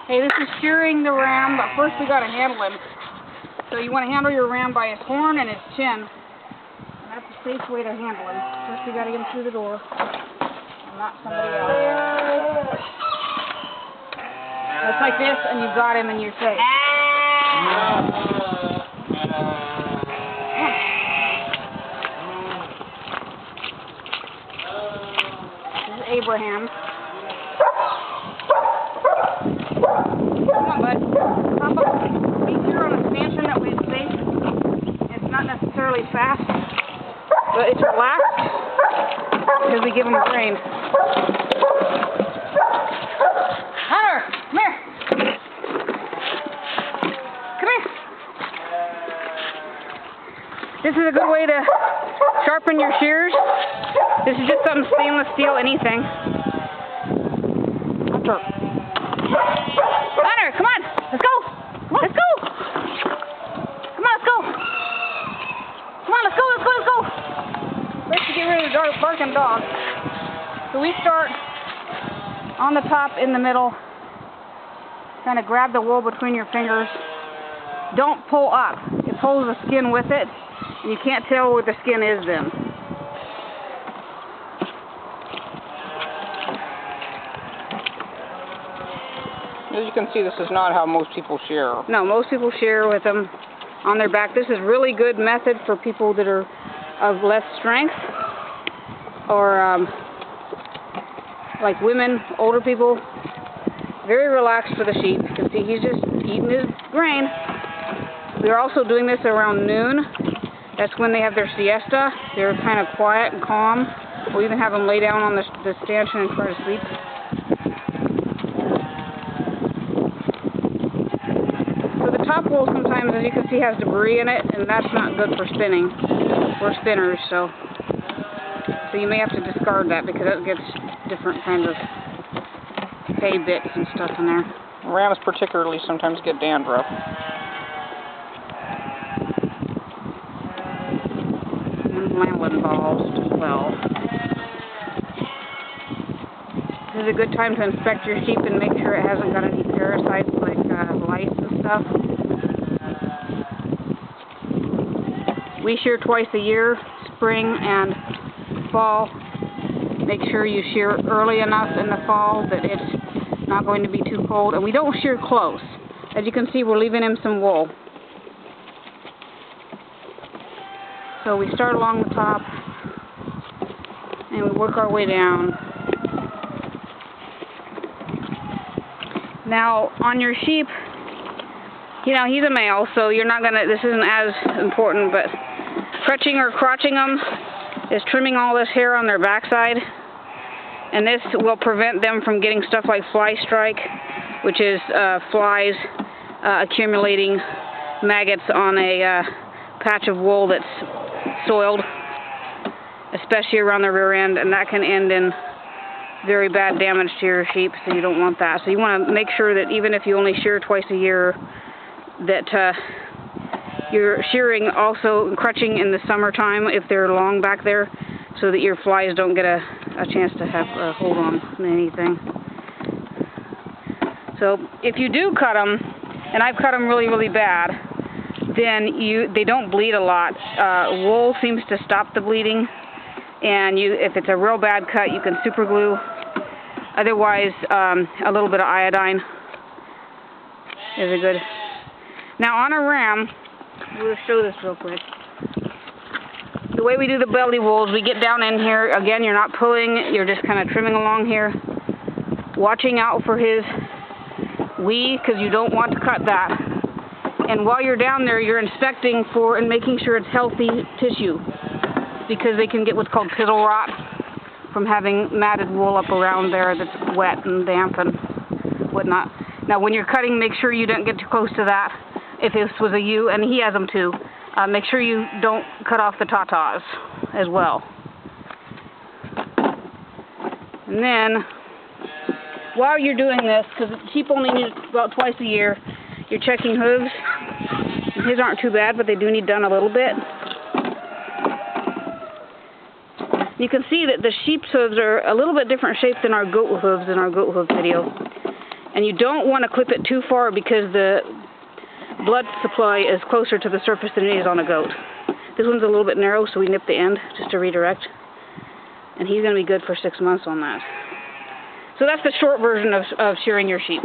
Hey, this is shearing the ram, but first we gotta handle him. So you want to handle your ram by his horn and his chin. And that's a safe way to handle him. First we gotta get him through the door. And not somebody else. It's like this, and you've got him and you're safe. This is Abraham. Come on, bud. Hop up. Be sure on a stanchion that way it's safe. It's not necessarily fast, but it's relaxed because we give him grain. Hunter, come here. Come here. This is a good way to sharpen your shears. This is just some stainless steel anything. Hunter, come on. Let's go. Let's go. Come on, let's go. Come on, let's go, let's go, let's go. Let's get rid of the barking dog. So we start on the top, in the middle. Kind of grab the wool between your fingers. Don't pull up. It pulls the skin with it, and you can't tell where the skin is then. As you can see, this is not how most people shear. No, most people shear with them on their back. This is really good method for people that are of less strength, or like women, older people. Very relaxed for the sheep. You can see he's just eating his grain. We're also doing this around noon. That's when they have their siesta. They're kind of quiet and calm. We'll even have them lay down on the stanchion and try to sleep. Top wool sometimes, as you can see, has debris in it, and that's not good for spinning. We're spinners, so you may have to discard that because it gets different kinds of hay bits and stuff in there. Rams particularly sometimes get dandruff. And lamblin balls as well. This is a good time to inspect your sheep and make sure it hasn't got any parasites like lice and stuff. We shear twice a year, spring and fall. Make sure you shear early enough in the fall that it's not going to be too cold. And we don't shear close. As you can see, we're leaving him some wool. So we start along the top and we work our way down. Now, on your sheep, you know, he's a male, so you're not gonna, this isn't as important, but crutching or crotching them is trimming all this hair on their backside, and this will prevent them from getting stuff like fly strike, which is flies accumulating maggots on a patch of wool that's soiled, especially around the rear end, and that can end in very bad damage to your sheep, so you don't want that. So you want to make sure that even if you only shear twice a year, that you're shearing also crutching in the summertime if they're long back there, so that your flies don't get a chance to have a hold on anything. So if you do cut them, and I've cut them really, really bad, then they don't bleed a lot. Wool seems to stop the bleeding, and if it's a real bad cut, you can super glue. Otherwise, a little bit of iodine is a good. Now on a ram, we'll show this real quick. The way we do the belly wools, we get down in here. Again, you're not pulling, you're just kind of trimming along here. Watching out for his wee, because you don't want to cut that. And while you're down there, you're inspecting for and making sure it's healthy tissue, because they can get what's called pizzle rot from having matted wool up around there that's wet and damp and whatnot. Now when you're cutting, make sure you don't get too close to that. If this was a ewe, and he has them too, make sure you don't cut off the tatas as well. And then, while you're doing this, because sheep only need about twice a year, you're checking hooves. And his aren't too bad, but they do need done a little bit. You can see that the sheep's hooves are a little bit different shape than our goat hooves in our goat hoof video. And you don't want to clip it too far because the blood supply is closer to the surface than it is on a goat. This one's a little bit narrow, so we nip the end just to redirect. And he's going to be good for 6 months on that. So that's the short version of shearing your sheep.